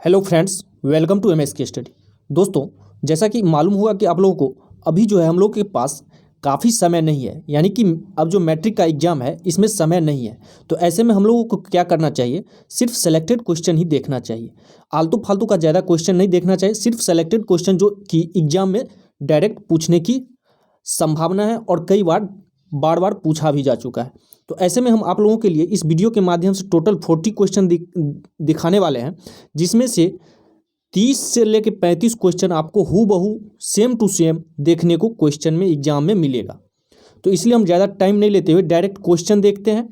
Hello friends, welcome to MS के study. दोस्तों, जैसा कि मालूम हुआ कि आप लोगों को अभी जो है हम लोग के पास काफ़ी समय नहीं है, यानी कि अब जो मैट्रिक का एग्ज़ाम है इसमें समय नहीं है। तो ऐसे में हम लोगों को क्या करना चाहिए, सिर्फ सेलेक्टेड क्वेश्चन ही देखना चाहिए। आलतू फालतू का ज़्यादा क्वेश्चन नहीं देखना चाहिए, सिर्फ सेलेक्टेड क्वेश्चन जो कि एग्ज़ाम में डायरेक्ट पूछने की संभावना है और कई बार बार बार पूछा भी जा चुका है। तो ऐसे में हम आप लोगों के लिए इस वीडियो के माध्यम से टोटल 40 क्वेश्चन दिखाने वाले हैं, जिसमें से 30 से लेकर 35 क्वेश्चन आपको हूबहू सेम टू सेम देखने को क्वेश्चन में एग्जाम में मिलेगा। तो इसलिए हम ज़्यादा टाइम नहीं लेते हुए डायरेक्ट क्वेश्चन देखते हैं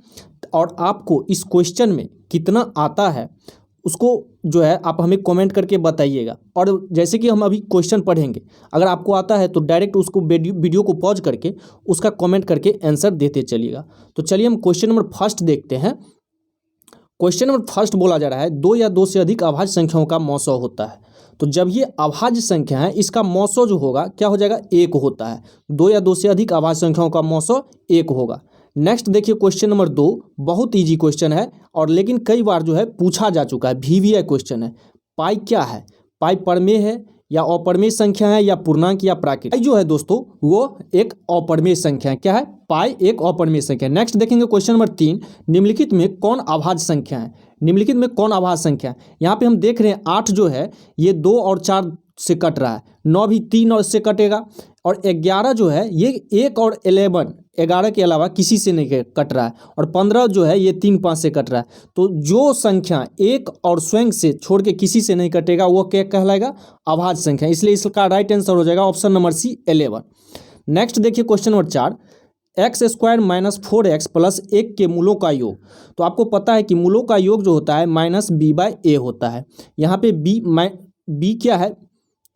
और आपको इस क्वेश्चन में कितना आता है उसको जो है आप हमें कमेंट करके बताइएगा। और जैसे कि हम अभी क्वेश्चन पढ़ेंगे, अगर आपको आता है तो डायरेक्ट उसको वीडियो को पॉज करके उसका कमेंट करके आंसर देते चलिएगा। तो चलिए हम क्वेश्चन नंबर फर्स्ट देखते हैं। क्वेश्चन नंबर फर्स्ट बोला जा रहा है, दो या दो से अधिक अभाज्य संख्याओं का मौसौ होता है। तो जब ये अभाज्य संख्या है, इसका मौसौ जो होगा क्या हो जाएगा, एक होता है। दो या दो से अधिक अभाज्य संख्याओं का मौसौ एक होगा। नेक्स्ट देखिए क्वेश्चन नंबर 2, बहुत इजी क्वेश्चन है और लेकिन कई बार जो है पूछा जा चुका है, VVI क्वेश्चन है। पाई क्या है, पाई परमेय है या अपरमेय संख्या है या पूर्णांक या प्राकृत। पाई जो है दोस्तों वो एक अपरमेय संख्या है। क्या है, पाई एक अपरमेय संख्या है। नेक्स्ट देखेंगे क्वेश्चन नंबर 3, निम्नलिखित में कौन अभाज्य संख्या है। निम्नलिखित में कौन अभाज्य संख्या है। यहाँ पे हम देख रहे हैं 8 जो है ये 2 और 4 से कट रहा है, 9 भी 3 और से कटेगा, और 11 जो है ये 1 और 11 के अलावा किसी से नहीं कट रहा है, और 15 जो है ये 3 5 से कट रहा है। तो जो संख्या 1 और स्वयं से छोड़ के किसी से नहीं कटेगा वो क्या कहलाएगा, अभाज्य संख्या। इसलिए इसका राइट आंसर हो जाएगा ऑप्शन नंबर सी 11। नेक्स्ट देखिए question number 4, x² minus 4x plus 1 के मूलों का योग। तो आपको पता है कि मूलों का योग जो होता है -b/a होता है। यहाँ पे b क्या है,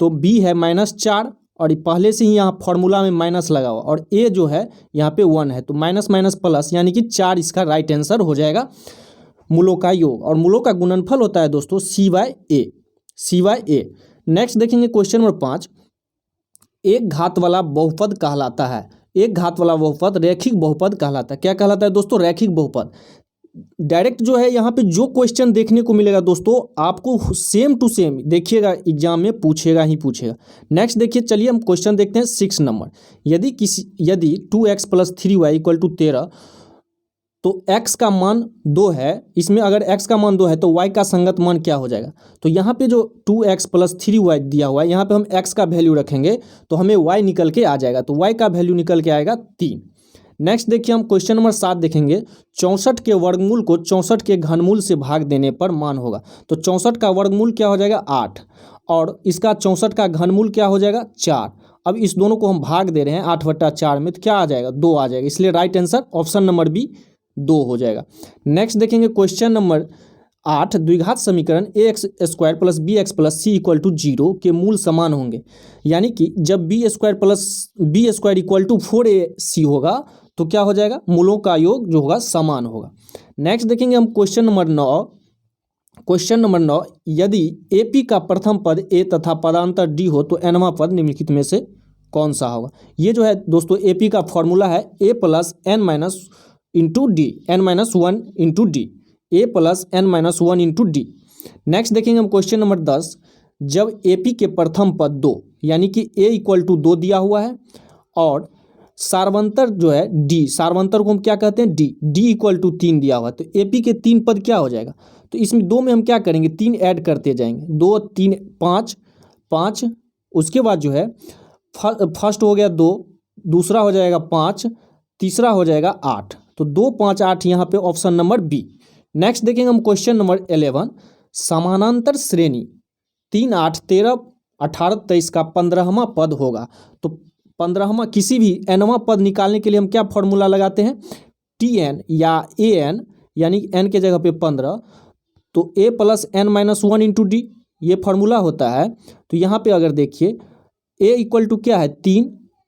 तो b है -4 और पहले से ही यहाँ फॉर्मूला में माइनस लगा हुआ, और a जो है यहाँ पे 1 है, तो माइनस माइनस प्लस यानी कि 4 इसका राइट आंसर हो जाएगा मूलों का योग। और मूलों का गुणनफल होता है दोस्तों c/a। नेक्स्ट देखेंगे क्वेश्चन नंबर 5, एक घात वाला बहुपद कहलाता है। एक घात वाला बहुपद रैखिक बहुपद कहलाता है। क्या कहलाता है दोस्तों, रैखिक बहुपद। डायरेक्ट जो है यहाँ पे जो क्वेश्चन देखने को मिलेगा दोस्तों आपको सेम टू सेम देखिएगा, एग्जाम में पूछेगा ही पूछेगा। नेक्स्ट देखिए, चलिए हम क्वेश्चन देखते हैं 6 नंबर। यदि 2x + 3y = 13, तो x का मान 2 है। इसमें अगर x का मान 2 है तो y का संगत मान क्या हो जाएगा। तो यहाँ पे जो 2x + 3y दिया हुआ है, यहाँ पे हम x का वैल्यू रखेंगे तो हमें y निकल के आ जाएगा, तो y का वैल्यू निकल के आएगा 3। नेक्स्ट देखिए हम क्वेश्चन नंबर 7 देखेंगे, 64 के वर्गमूल को 64 के घनमूल से भाग देने पर मान होगा। तो 64 का वर्गमूल क्या हो जाएगा, 8, और इसका 64 का घनमूल क्या हो जाएगा, 4। अब इस दोनों को हम भाग दे रहे हैं 8/4 में, तो क्या आ जाएगा, 2 आ जाएगा। इसलिए right answer option number B 2 हो जाएगा। नेक्स्ट देखेंगे क्वेश्चन नंबर 8, द्विघात समीकरण ax² + bx + c = 0 के मूल समान होंगे। यानी कि जब b² = 4ac होगा तो क्या हो जाएगा, मूलों का योग जो होगा समान होगा। नेक्स्ट देखेंगे हम क्वेश्चन नंबर 9, यदि AP का प्रथम पद a तथा पदांतर d हो तो nवां पद निम्नलिखित में से कौन सा होगा। ये जो है दोस्तों AP का फॉर्मूला है a + n - into D, n-1 into D, a + n-1 into D. Next देखेंगे हम क्वेश्चन नंबर 10, जब AP के प्रथम पद 2 यानी कि a = 2 दिया हुआ है और सार्वंतर जो है d, सार्वंतर को हम क्या कहते हैं, d = 3 दिया हुआ है, तो AP के 3 पद क्या हो जाएगा। तो इसमें 2 में हम क्या करेंगे, 3 ऐड करते जाएंगे, 2 3 5, उसके बाद जो है फर्स्ट हो गया 2, दूसरा हो जाएगा 5, तीसरा हो जाएगा 8, तो 2 5 8 यहाँ पे ऑप्शन नंबर बी। नेक्स्ट देखेंगे हम क्वेश्चन नंबर 11, समानांतर श्रेणी 3 8 13 18 23 का 15वां पद होगा। तो 15वां किसी भी nवां पद निकालने के लिए हम क्या फॉर्मूला लगाते हैं, tn या an, यानी n के जगह पे 15, तो a + n-1 इंटू डी ये फार्मूला होता है। तो यहाँ पे अगर देखिए a = क्या है 3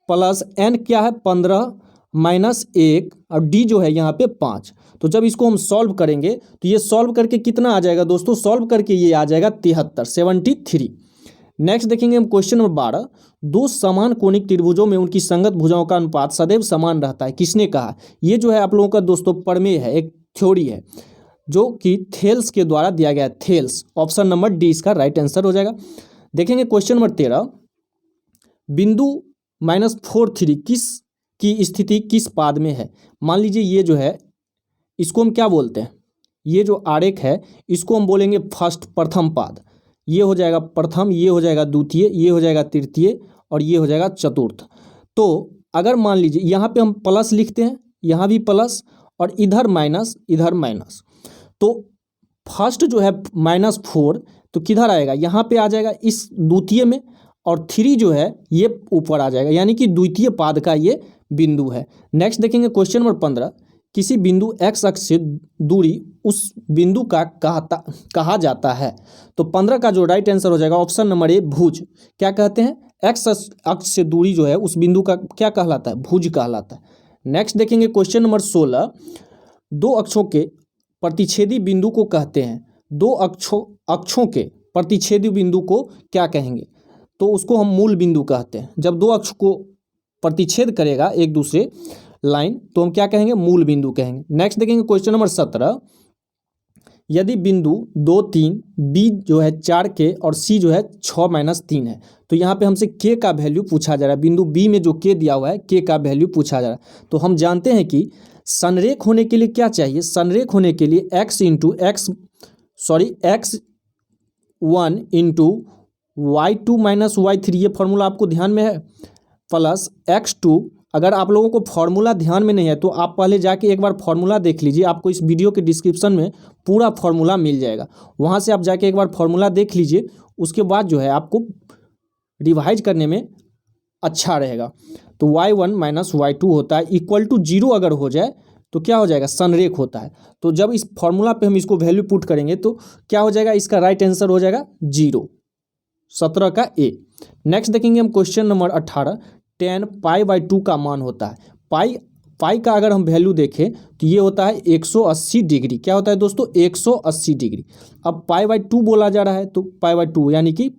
प्लस n क्या है 15 माइनस 1 और d जो है यहाँ पे 5। तो जब इसको हम सॉल्व करेंगे तो ये सॉल्व करके कितना आ जाएगा दोस्तों, सॉल्व करके ये आ जाएगा 73। नेक्स्ट देखेंगे हम क्वेश्चन नंबर 12, दो समान कोणिक त्रिभुजों में उनकी संगत भुजाओं का अनुपात सदैव समान रहता है, किसने कहा। ये जो है आप लोगों का दोस्तों प्रमेय है, एक थ्योरी है। जो कि थेल्स के द्वारा दिया गया है, थेल्स। ऑप्शन नंबर डी इसका राइट आंसर हो जाएगा। देखेंगे क्वेश्चन नंबर 13, बिंदु -4 3 किस की स्थिति किस पाद में है। मान लीजिए ये जो है इसको हम क्या बोलते हैं, ये जो आरेख है इसको हम बोलेंगे फर्स्ट, प्रथम पाद। ये हो जाएगा प्रथम, ये हो जाएगा द्वितीय, ये हो जाएगा तृतीय और ये हो जाएगा चतुर्थ। तो अगर मान लीजिए यहाँ पे हम प्लस लिखते हैं, यहाँ भी प्लस और इधर माइनस, इधर माइनस, तो फर्स्ट जो है -4 तो किधर आएगा, यहाँ पे आ जाएगा इस द्वितीय में, और 3 जो है ये ऊपर आ जाएगा, यानी कि द्वितीय पाद का ये बिंदु है। नेक्स्ट देखेंगे क्वेश्चन नंबर 15, किसी बिंदु x अक्ष से दूरी उस बिंदु का कहा जाता है। तो 15 का जो राइट आंसर हो जाएगा ऑप्शन नंबर ए, भुज। क्या कहते हैं, x अक्ष से दूरी जो है उस बिंदु का क्या कहलाता है, भुज कहलाता है। नेक्स्ट देखेंगे क्वेश्चन नंबर 16, दो अक्षों के प्रतिच्छेदी बिंदु को कहते हैं। दो अक्षों के प्रतिच्छेदी बिंदु को क्या कहेंगे, तो उसको हम मूल बिंदु कहते हैं। जब दो अक्ष को प्रतिच्छेद करेगा एक दूसरे लाइन तो हम क्या कहेंगे, मूल बिंदु कहेंगे। नेक्स्ट देखेंगे क्वेश्चन नंबर 17, यदि बिंदु 2 3, बी जो है 4 के और सी जो है 6 - 3 है, तो यहाँ पे हमसे के का वैल्यू पूछा जा रहा है। बिंदु बी में जो के दिया हुआ है के का वैल्यू पूछा जा रहा है। तो हम जानते हैं कि संरेख होने के लिए क्या चाहिए, संरेख होने के लिए x1 इंटू y2 - y3, ये फॉर्मूला आपको ध्यान में है, प्लस x2। अगर आप लोगों को फार्मूला ध्यान में नहीं है तो आप पहले जाके एक बार फार्मूला देख लीजिए, आपको इस वीडियो के डिस्क्रिप्शन में पूरा फार्मूला मिल जाएगा, वहाँ से आप जाके एक बार फार्मूला देख लीजिए, उसके बाद जो है आपको रिवाइज करने में अच्छा रहेगा। तो y1 - y2 होता है इक्वल टू 0 अगर हो जाए तो क्या हो जाएगा, संरेख होता है। तो जब इस फार्मूला पे हम इसको वैल्यू पुट करेंगे तो क्या हो जाएगा, इसका राइट आंसर हो जाएगा 0, 17 का ए। नेक्स्ट देखेंगे हम क्वेश्चन नंबर 18, tan π/2 का मान होता है। पाई का अगर हम वैल्यू देखें तो ये होता है 180 डिग्री। क्या होता है दोस्तों, 180 डिग्री। अब π/2 बोला जा रहा है तो π/2 यानी कि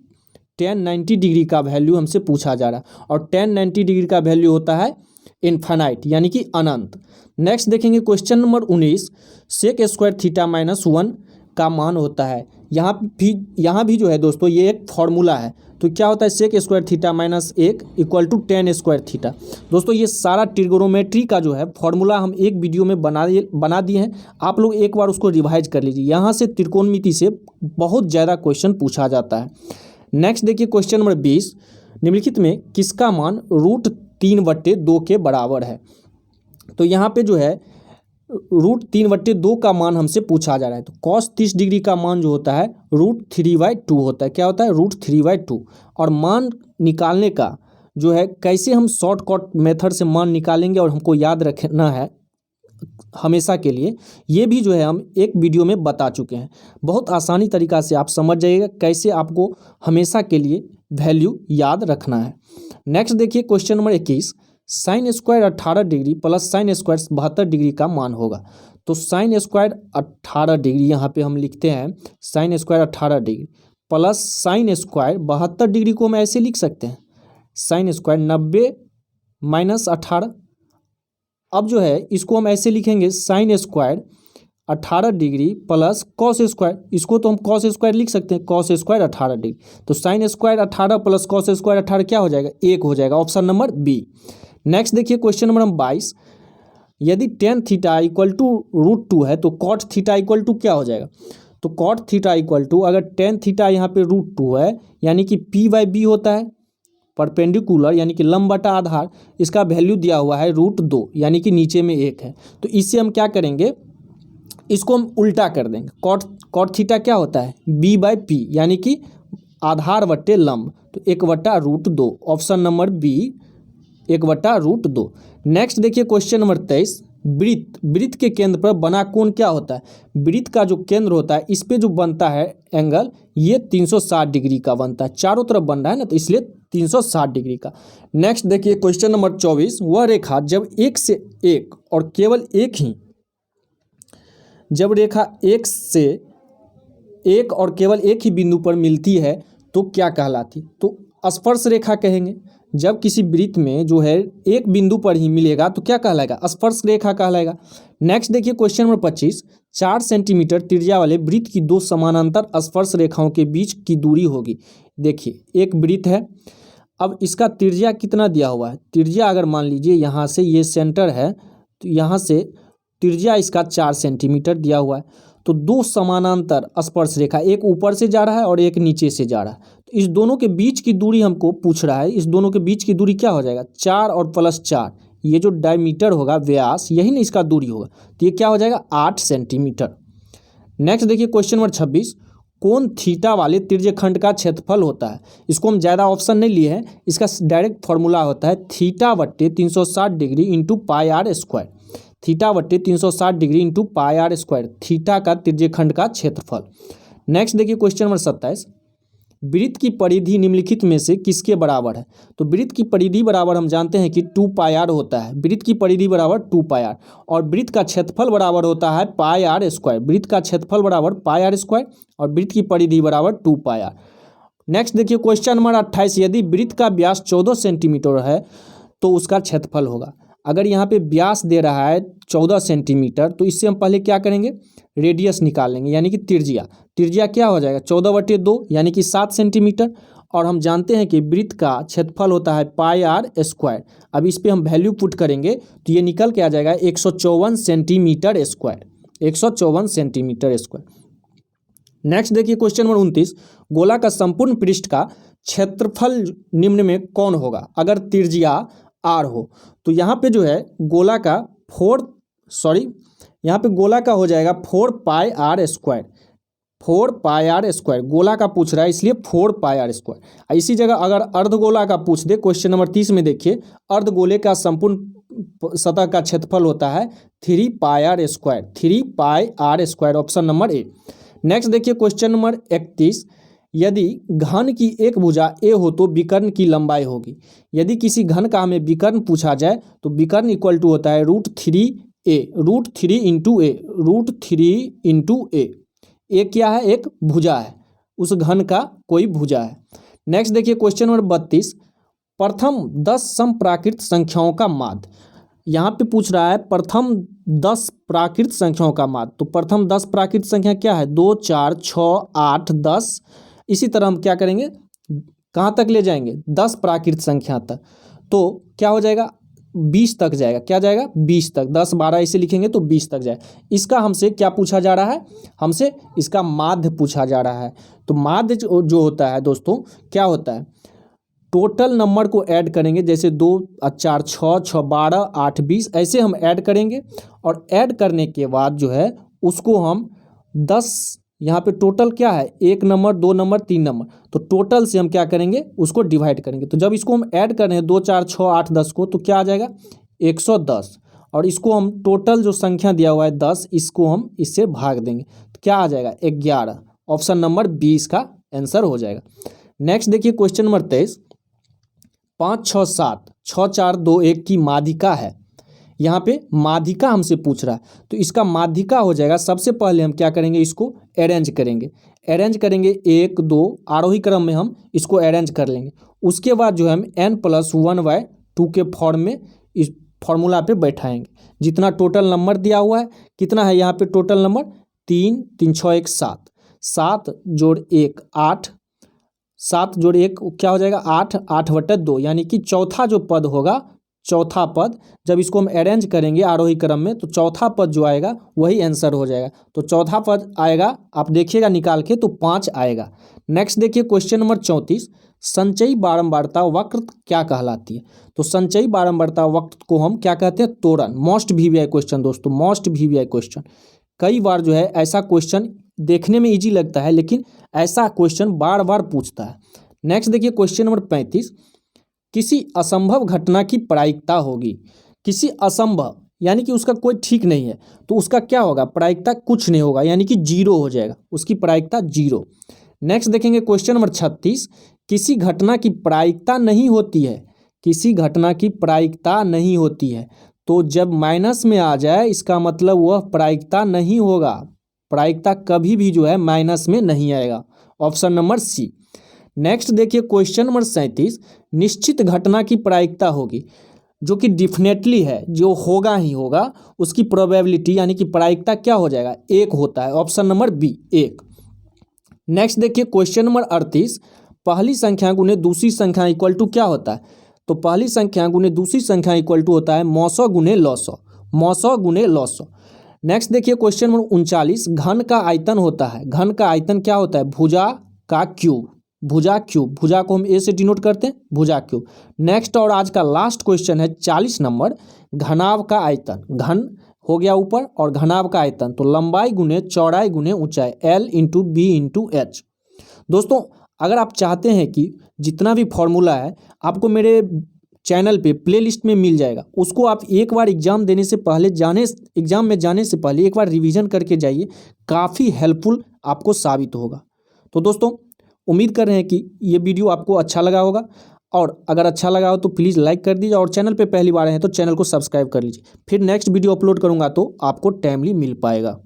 tan 90 डिग्री का वैल्यू हमसे पूछा जा रहा है, और tan 90 डिग्री का वैल्यू होता है इन्फानाइट यानी कि अनंत। नेक्स्ट देखेंगे क्वेश्चन नंबर 19, sec² थीटा -1 का मान होता है। यहाँ भी जो है दोस्तों ये एक फॉर्मूला है। तो क्या होता है, sec² theta -1 equal to tan² theta. दोस्तों ये सारा ट्रिगोनोमेट्री का जो है फॉर्मूला हम एक वीडियो में बना दिए हैं, आप लोग एक बार उसको रिवाइज कर लीजिए। यहाँ से त्रिकोणमिति से बहुत ज़्यादा क्वेश्चन पूछा जाता है। नेक्स्ट देखिए क्वेश्चन नंबर 20, निम्नलिखित में किसका मान √3/2 के बराबर है। तो यहाँ पे जो है √3/2 का मान हमसे पूछा जा रहा है। तो cos 30 डिग्री का मान जो होता है √3/2 होता है। क्या होता है, √3/2। और मान निकालने का जो है कैसे हम शॉर्टकट मेथड से मान निकालेंगे और हमको याद रखना है हमेशा के लिए, ये भी जो है हम एक वीडियो में बता चुके हैं। बहुत आसानी तरीका से आप समझ जाइएगा कैसे आपको हमेशा के लिए वैल्यू याद रखना है। नेक्स्ट देखिए question number 21, sin² 18 degree plus sin² 72 degree का मान होगा। तो sin² 18 डिग्री यहाँ पे हम लिखते हैं, sin² 18 degree plus sin² 72 degree को हम ऐसे लिख सकते हैं, sin² 90 - 18। अब जो है इसको हम ऐसे लिखेंगे, sin² 18 डिग्री प्लस cos², इसको तो हम cos² लिख सकते हैं, cos² 18 डिग्री। तो sin² 18 प्लस cos² 18 क्या हो जाएगा, 1 हो जाएगा, ऑप्शन नंबर बी। नेक्स्ट देखिए क्वेश्चन नंबर 22, यदि tan थीटा इक्वल टू √2 है तो cot थीटा इक्वल टू क्या हो जाएगा। तो cot थीटा इक्वल टू, अगर tan थीटा यहाँ पे √2 है यानी कि p/b होता है, परपेंडिकुलर यानी कि लंब बटा आधार, इसका वैल्यू दिया हुआ है √2 यानी कि नीचे में 1 है। तो इससे हम क्या करेंगे, इसको हम उल्टा कर देंगे। cot थीटा क्या होता है, b/p यानी कि आधार बट्टे लंब, तो 1/√2, ऑप्शन नंबर बी 1/√2। नेक्स्ट देखिए क्वेश्चन नंबर 23, वृत्त के केंद्र पर बना कोण क्या होता है। वृत्त का जो केंद्र होता है इस पे जो बनता है एंगल, ये 360 डिग्री का बनता है, चारों तरफ बन रहा है ना, तो इसलिए 360 डिग्री का। नेक्स्ट देखिए क्वेश्चन नंबर 24, वह रेखा जब एक से एक और केवल एक ही, जब रेखा एक से एक और केवल एक ही बिंदु पर मिलती है तो क्या कहलाती। तो स्पर्श रेखा कहेंगे। जब किसी वृत्त में जो है एक बिंदु पर ही मिलेगा तो क्या कहलाएगा, स्पर्श रेखा कहलाएगा। नेक्स्ट देखिए क्वेश्चन नंबर 25, 4 सेंटीमीटर त्रिज्या वाले वृत्त की दो समानांतर स्पर्श रेखाओं के बीच की दूरी होगी। देखिए एक वृत्त है, अब इसका त्रिज्या कितना दिया हुआ है, त्रिज्या अगर मान लीजिए यहाँ से ये सेंटर है तो यहाँ से त्रिज्या इसका 4 सेंटीमीटर दिया हुआ है। तो दो समानांतर स्पर्श रेखा, एक ऊपर से जा रहा है और एक नीचे से जा रहा है, तो इस दोनों के बीच की दूरी हमको पूछ रहा है। इस दोनों के बीच की दूरी क्या हो जाएगा, 4 और +4, ये जो डायमीटर होगा व्यास, यही ना इसका दूरी होगा, तो ये क्या हो जाएगा 8 सेंटीमीटर। नेक्स्ट देखिए क्वेश्चन नंबर 26, कोण थीटा वाले त्रिज्यखंड का क्षेत्रफल होता है। इसको हम ज़्यादा ऑप्शन नहीं लिए हैं, इसका डायरेक्ट फॉर्मूला होता है थीटा बट्टे 360 degree into pi R square. Theta बट्टे 360 degree into pi R square, theta का त्रिज्यखंड का क्षेत्रफल। नेक्स्ट देखिए क्वेश्चन नंबर 27, वृत्त की परिधि निम्नलिखित में से किसके बराबर है। तो वृत्त की परिधि बराबर हम जानते हैं कि 2 पाई आर होता है, वृत्त की परिधि बराबर 2 पाई आर, और वृत्त का क्षेत्रफल बराबर होता है पाई आर स्क्वायर। वृत्त का क्षेत्रफल बराबर पाई आर स्क्वायर और वृत्त की परिधि बराबर 2 पाई आर। नेक्स्ट देखिए क्वेश्चन नंबर 28, यदि वृत्त का व्यास 14 सेंटीमीटर है तो उसका क्षेत्रफल होगा। अगर यहाँ पे व्यास दे रहा है 14 सेंटीमीटर तो इससे हम पहले क्या करेंगे, रेडियस निकाल लेंगे, यानी कि त्रिज्या। त्रिज्या क्या हो जाएगा 14/2 यानी कि 7 सेंटीमीटर, और हम जानते हैं कि वृत्त का क्षेत्रफल होता है पाई आर स्क्वायर। अब इस पे हम वैल्यू पुट करेंगे तो ये निकल के आ जाएगा 154 centimetre square, 154 centimetre square. Next देखिए क्वेश्चन नंबर 29, गोला का संपूर्ण पृष्ठ का क्षेत्रफल निम्न में कौन होगा अगर त्रिज्या आर हो। तो यहाँ पे जो है गोला का यहाँ पे गोला का हो जाएगा 4 pi R square, 4 pi R square. गोला का पूछ रहा है इसलिए 4 पाई आर स्क्वायर। इसी जगह अगर अर्धगोला का पूछ दे, क्वेश्चन नंबर 30 में देखिए, अर्धगोले का संपूर्ण सतह का क्षेत्रफल होता है 3 pi R square, 3 pi R square, option number A. Next देखिए क्वेश्चन नंबर 31, यदि घन की एक भुजा ए हो तो विकर्ण की लंबाई होगी। यदि किसी घन का हमें विकर्ण पूछा जाए तो विकर्ण इक्वल टू होता है √3a, √3 इंटू ए, √3 इंटू ए। ए क्या है, एक भुजा है, उस घन का कोई भुजा है। नेक्स्ट देखिए क्वेश्चन नंबर 32, प्रथम 10 समप्राकृत संख्याओं का माध्य। यहाँ पे पूछ रहा है प्रथम 10 प्राकृत संख्याओं का माध्य। तो प्रथम 10 प्राकृत संख्या क्या है, 2, 4, 6, 8, 10। इसी तरह हम क्या करेंगे, कहाँ तक ले जाएंगे, 10 प्राकृत संख्या तक, तो क्या हो जाएगा 20 तक जाएगा। क्या जाएगा 20 तक, 10 12 ऐसे लिखेंगे तो 20 तक जाए। इसका हमसे क्या पूछा जा रहा है, हमसे इसका माध्य पूछा जा रहा है। तो माध्य जो होता है दोस्तों क्या होता है, टोटल नंबर को ऐड करेंगे, जैसे 2 4 6 6 12 8 20 ऐसे हम ऐड करेंगे, और ऐड करने के बाद जो है उसको हम 10, यहाँ पे टोटल क्या है 1 नंबर 2 नंबर 3 नंबर, तो टोटल से हम क्या करेंगे उसको डिवाइड करेंगे। तो जब इसको हम ऐड कर रहे हैं 2 4 6 8 10 को, तो क्या आ जाएगा 110, और इसको हम टोटल जो संख्या दिया हुआ है 10, इसको हम इससे भाग देंगे तो क्या आ जाएगा 11, ऑप्शन नंबर 20 का आंसर हो जाएगा। नेक्स्ट देखिए क्वेश्चन नंबर 23, 5 6 7 6 4 2 1 की माध्यिका है। यहाँ पे माध्यिका हमसे पूछ रहा है, तो इसका माध्यिका हो जाएगा, सबसे पहले हम क्या करेंगे इसको अरेंज करेंगे, 1 2 आरोही क्रम में हम इसको अरेंज कर लेंगे। उसके बाद जो है हम n+1/2 के फॉर्म में इस फॉर्मूला पे बैठाएंगे। जितना टोटल नंबर दिया हुआ है, कितना है यहाँ पे टोटल नंबर 3 3 6 1 7, 7 जोड़ 1 8, 7 जोड़ 1 क्या हो जाएगा 8, 8/2, यानी कि चौथा जो पद होगा, चौथा पद जब इसको हम अरेंज करेंगे आरोही क्रम में, तो चौथा पद जो आएगा वही आंसर हो जाएगा। तो चौथा पद आएगा, आप देखिएगा निकाल के, तो 5 आएगा। नेक्स्ट देखिए क्वेश्चन नंबर 34, संचयी बारंबारता वक्र क्या कहलाती है। तो संचयी बारंबारता वक्र को हम क्या कहते हैं, त्वरण। मोस्ट वीवीआई क्वेश्चन दोस्तों, मोस्ट वीवीआई क्वेश्चन। कई बार जो है ऐसा क्वेश्चन देखने में ईजी लगता है, लेकिन ऐसा क्वेश्चन बार बार पूछता है। नेक्स्ट देखिए क्वेश्चन नंबर 35, किसी असंभव घटना की प्रायिकता होगी। किसी असंभव यानी कि उसका कोई ठीक नहीं है, तो उसका क्या होगा, प्रायिकता कुछ नहीं होगा, यानी कि 0 हो जाएगा, उसकी प्रायिकता 0। नेक्स्ट देखेंगे क्वेश्चन नंबर 36, किसी घटना की प्रायिकता नहीं होती है। किसी घटना की प्रायिकता नहीं होती है, तो जब माइनस में आ जाए इसका मतलब वह प्रायिकता नहीं होगा। प्रायिकता कभी भी जो है माइनस में नहीं आएगा, ऑप्शन नंबर सी। नेक्स्ट देखिए क्वेश्चन नंबर 37, निश्चित घटना की प्रायिकता होगी, जो कि डिफिनेटली है, जो होगा ही होगा, उसकी प्रोबेबिलिटी यानी कि प्रायिकता क्या हो जाएगा, 1 होता है। Option number B 1। नेक्स्ट देखिए क्वेश्चन नंबर 38, पहली संख्या गुने दूसरी संख्या इक्वल टू क्या होता है। तो पहली संख्या गुने दूसरी संख्या इक्वल टू होता है मौसौ गुने लौसौ, मौसौ गुने लौसौ। नेक्स्ट देखिए क्वेश्चन नंबर 39, घन का आयतन होता है, घन का आयतन क्या होता है, भुजा का क्यूब, भुजा क्यूब, भुजा को हम ए से डिनोट करते हैं, भुजा क्यूब। नेक्स्ट और आज का लास्ट क्वेश्चन है 40 नंबर, घनाभ का आयतन, घन हो गया ऊपर और घनाभ का आयतन, तो लंबाई गुने चौड़ाई गुने ऊंचाई, L into B into H. दोस्तों अगर आप चाहते हैं कि जितना भी फॉर्मूला है आपको मेरे चैनल पे प्लेलिस्ट में मिल जाएगा, उसको आप एक बार एग्जाम देने से पहले एग्जाम में जाने से पहले एक बार रिवीजन करके जाइए, काफ़ी हेल्पफुल आपको साबित होगा। तो दोस्तों उम्मीद कर रहे हैं कि ये वीडियो आपको अच्छा लगा होगा, और अगर अच्छा लगा हो तो प्लीज़ लाइक कर दीजिए, और चैनल पे पहली बार हैं तो चैनल को सब्सक्राइब कर लीजिए। फिर नेक्स्ट वीडियो अपलोड करूँगा तो आपको टाइमली मिल पाएगा।